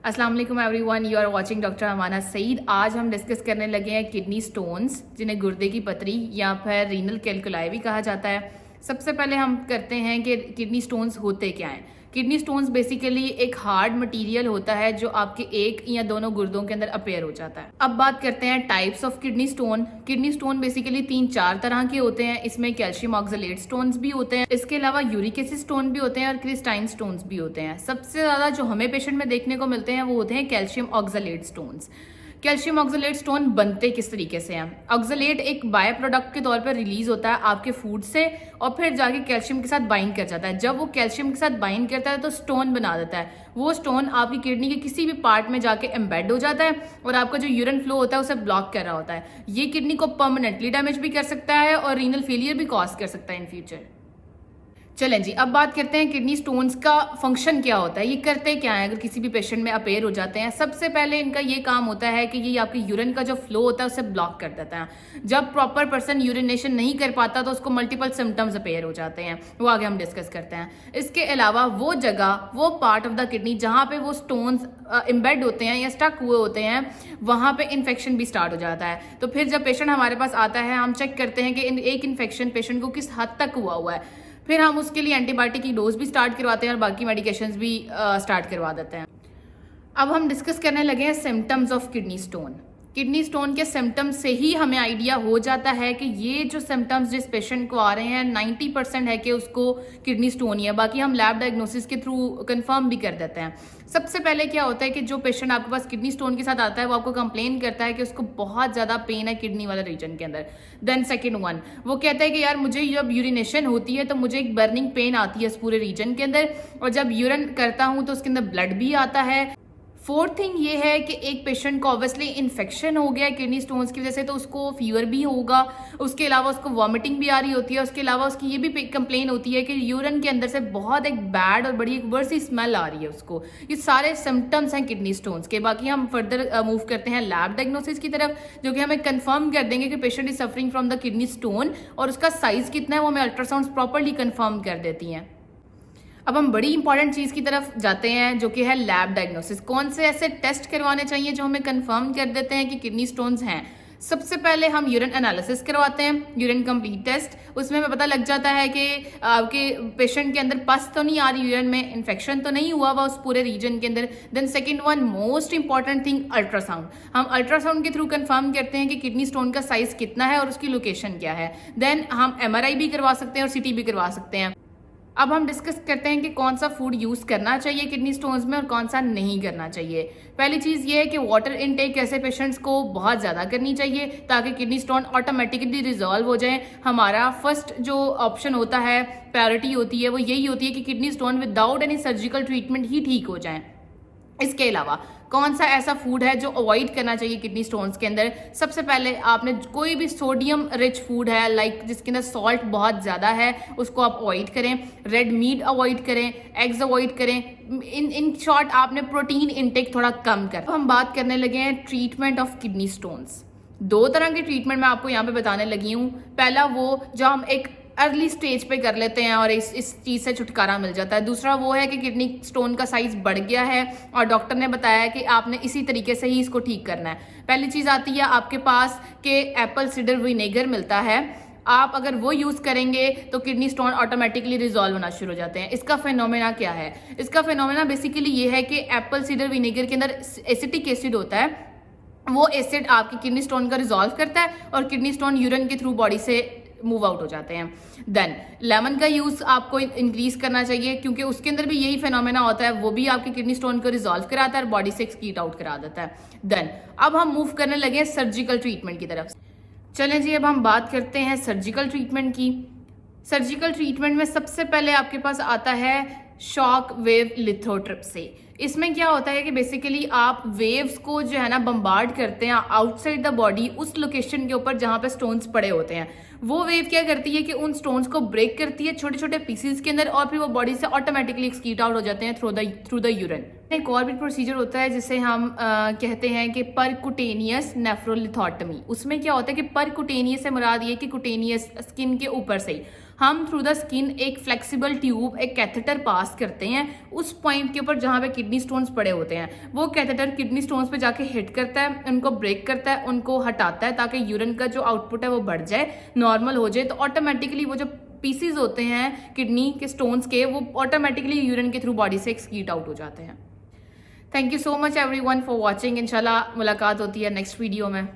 अस्सलाम वालेकुम everyone, you are watching doctor Amana Saeed. आज हम डिस्कस करने लगे हैं किडनी स्टोन्स, जिन्हें गुर्दे की पथरी या फिर रीनल कैलकुलाई भी कहा जाता है। सबसे पहले हम करते हैं कि किडनी स्टोन्स होते क्या हैं। किडनी स्टोन्स बेसिकली एक हार्ड मटेरियल होता है जो आपके एक या दोनों गुर्दों के अंदर अपेयर हो जाता है। अब बात करते हैं types of kidney stone. Kidney stone basically 3-4 तरह के होते हैं। इसमें कैल्शियम ऑक्सलेट स्टोन्स भी होते हैं, इसके अलावा यूरिक एसिड स्टोन भी होते हैं और क्रिस्टाइन स्टोन्स भी होते हैं। सबसे ज्यादा जो हमें पेशेंट में देखने को मिलते हैं वो होते हैं calcium oxalate stones. Calcium oxalate stone बनते किस तरीके से हैं? ऑक्सलेट एक बाय प्रोडक्ट के तौर पर रिलीज होता है आपके फूड से और फिर जाके कैल्शियम के साथ बाइंड कर जाता है। जब वो कैल्शियम के साथ बाइंड करता है तो स्टोन बना देता है। वो स्टोन आपकी किडनी के किसी भी पार्ट में जाके एम्बेड हो जाता है और आपका जो यूरिन फ्लो होता है उसे ब्लॉक कर रहा होता है। ये किडनी को परमानेंटली डैमेज भी कर सकता है और रीनल फेलियर भी कॉज कर सकता है इन फ्यूचर। चलें जी, अब बात करते हैं किडनी स्टोन्स का फंक्शन क्या होता है, ये करते क्या है अगर किसी भी पेशेंट में अपेयर हो जाते हैं। सबसे पहले इनका ये काम होता है कि ये आपके यूरिन का जो फ्लो होता है उसे ब्लॉक कर देता है। जब प्रॉपर पर्सन यूरिनेशन नहीं कर पाता तो उसको मल्टीपल सिम्टम्स अपेयर हो जाते हैं, वो आगे हम डिस्कस करते हैं। इसके अलावा वो जगह, वो पार्ट ऑफ द किडनी जहाँ पे वो स्टोन्स एम्बेड होते हैं या स्टक हुए होते हैं, वहाँ पे इन्फेक्शन भी स्टार्ट हो जाता है। तो फिर जब पेशेंट हमारे पास आता है हम चेक करते हैं कि एक इन्फेक्शन पेशेंट को किस हद तक हुआ है। फिर हम उसके लिए एंटीबायोटिक की डोज भी स्टार्ट करवाते हैं और बाकी मेडिकेशंस भी स्टार्ट करवा देते हैं। अब हम डिस्कस करने लगे हैं symptoms of kidney stone. Kidney stone के सिम्टम्स से ही हमें आइडिया हो जाता है कि ये जो सिम्टम्स जिस पेशेंट को आ रहे हैं 90% है कि उसको किडनी स्टोन ही है। बाकी हम लैब डायग्नोसिस के थ्रू कंफर्म भी कर देते हैं। सबसे पहले क्या होता है कि जो पेशेंट आपके पास किडनी स्टोन के साथ आता है वो आपको कंप्लेन करता है कि उसको बहुत ज़्यादा पेन है किडनी वाले रीजन के अंदर। देन सेकेंड वन, वो कहता है कि यार मुझे जब यूरिनेशन होती है तो मुझे एक बर्निंग पेन आती है इस पूरे रीजन के अंदर, और जब यूरिन करता हूँ तो उसके अंदर ब्लड भी आता है। फोर्थ थिंग ये है कि एक पेशेंट को ऑब्वियसली इन्फेक्शन हो गया है किडनी स्टोन्स की वजह से, तो उसको फीवर भी होगा। उसके अलावा उसको वॉमिटिंग भी आ रही होती है। उसके अलावा उसकी ये भी कंप्लेन होती है कि यूरिन के अंदर से बहुत एक बैड और बड़ी एक वर्स सी स्मेल आ रही है उसको। ये सारे सिम्टम्स हैं किडनी स्टोन्स के। बाकी हम फर्दर मूव करते हैं लैब डायग्नोसिस की तरफ, जो कि हमें कंफर्म कर देंगे कि patient is suffering from the kidney stone और उसका साइज कितना है वो हमें अल्ट्रासाउंड प्रॉपरली कंफर्म कर देती हैं। अब हम बड़ी इंपॉर्टेंट चीज़ की तरफ जाते हैं जो कि है लैब डायग्नोसिस। कौन से ऐसे टेस्ट करवाने चाहिए जो हमें कंफर्म कर देते हैं कि किडनी स्टोन्स हैं। सबसे पहले हम यूरिन एनालिसिस करवाते हैं, यूरिन कंप्लीट टेस्ट। उसमें हमें पता लग जाता है कि आपके पेशेंट के अंदर पस तो नहीं आ रही, यूरिन में इन्फेक्शन तो नहीं हुआ उस पूरे रीजन के अंदर। Then second one, most important thing, ultrasound. हम अल्ट्रासाउंड के थ्रू कंफर्म करते हैं कि किडनी स्टोन का साइज कितना है और उसकी लोकेशन क्या है। देन हम MRI भी करवा सकते हैं और CT भी करवा सकते हैं। अब हम डिस्कस करते हैं कि कौन सा फूड यूज़ करना चाहिए किडनी स्टोन्स में और कौन सा नहीं करना चाहिए। पहली चीज़ ये है कि वाटर इनटेक ऐसे पेशेंट्स को बहुत ज़्यादा करनी चाहिए ताकि किडनी स्टोन ऑटोमेटिकली रिजॉल्व हो जाए। हमारा फर्स्ट जो ऑप्शन होता है, प्रायोरिटी होती है, वो यही होती है कि kidney stone without any surgical treatment ही ठीक हो जाए। इसके अलावा कौन सा ऐसा फूड है जो अवॉइड करना चाहिए किडनी स्टोन्स के अंदर? सबसे पहले आपने कोई भी सोडियम रिच फूड है लाइक जिसके अंदर सॉल्ट बहुत ज़्यादा है उसको आप अवॉइड करें। रेड मीट अवॉइड करें, एग्स अवॉइड करें। इन शॉर्ट आपने प्रोटीन इनटेक थोड़ा कम कर। अब हम बात करने लगे हैं ट्रीटमेंट ऑफ किडनी स्टोन्स। 2 तरह के ट्रीटमेंट मैं आपको यहाँ पे बताने लगी हूँ। पहला वो जो हम एक अर्ली स्टेज पे कर लेते हैं और इस चीज़ से छुटकारा मिल जाता है। दूसरा वो है कि किडनी स्टोन का साइज बढ़ गया है और डॉक्टर ने बताया कि आपने इसी तरीके से ही इसको ठीक करना है। पहली चीज़ आती है आपके पास कि एप्पल सिडर विनेगर मिलता है। आप अगर वो यूज़ करेंगे तो किडनी स्टोन ऑटोमेटिकली रिजॉल्व होना शुरू हो जाते हैं। इसका फिनोमेना क्या है? इसका फिनोमेना बेसिकली ये है कि एप्पल सिडर विनेगर के अंदर एसिटिक एसिड होता है। वो एसिड आपकी किडनी स्टोन का रिजॉल्व करता है और किडनी स्टोन यूरिन के थ्रू बॉडी से मूव आउट हो जाते हैं। देन लेमन का यूज आपको इंक्रीज करना चाहिए क्योंकि उसके अंदर भी यही फिनोमेना होता है, वो भी आपकी किडनी स्टोन को रिजॉल्व कराता है और बॉडी से एक्सक्रीट आउट करा देता है। देन अब हम मूव करने लगे हैं सर्जिकल ट्रीटमेंट की तरफ। चलें जी, अब हम बात करते हैं सर्जिकल ट्रीटमेंट की। सर्जिकल ट्रीटमेंट में सबसे पहले आपके पास आता है शॉक वेव लिथोट्रिप्सी। इसमें क्या होता है कि बेसिकली आप वेव्स को जो है ना बम्बार्ड करते हैं आउटसाइड द बॉडी उस लोकेशन के ऊपर जहाँ पे स्टोन्स पड़े होते हैं। वो वेव क्या करती है कि उन स्टोन्स को ब्रेक करती है छोटे छोटे पीसेस के अंदर और फिर वो बॉडी से ऑटोमेटिकली एक्सक्रीट आउट हो जाते हैं थ्रू द यूरिन। एक और भी प्रोसीजर होता है जिसे हम कहते हैं कि परकुटेनियस नेफ्रोलिथोटमी। उसमें क्या होता है कि परकुटेनियस से मुराद ये कि कुटेनियस स्किन के ऊपर से ही हम थ्रू द स्किन एक फ्लेक्सिबल ट्यूब, एक कैथेटर पास करते हैं उस पॉइंट के ऊपर जहाँ पे किडनी स्टोन्स पड़े होते हैं। वो कैथेटर किडनी स्टोन्स पे जाके हिट करता है, उनको ब्रेक करता है, उनको हटाता है ताकि यूरिन का जो आउटपुट है वो बढ़ जाए, नॉर्मल हो जाए। तो ऑटोमेटिकली वो जो पीसीज होते हैं किडनी के स्टोन्स के, वो ऑटोमेटिकली यूरिन के थ्रू बॉडी से एक्सक्रीट आउट हो जाते हैं। Thank you so much everyone for watching. इंशाल्लाह मुलाकात होती है नेक्स्ट वीडियो में।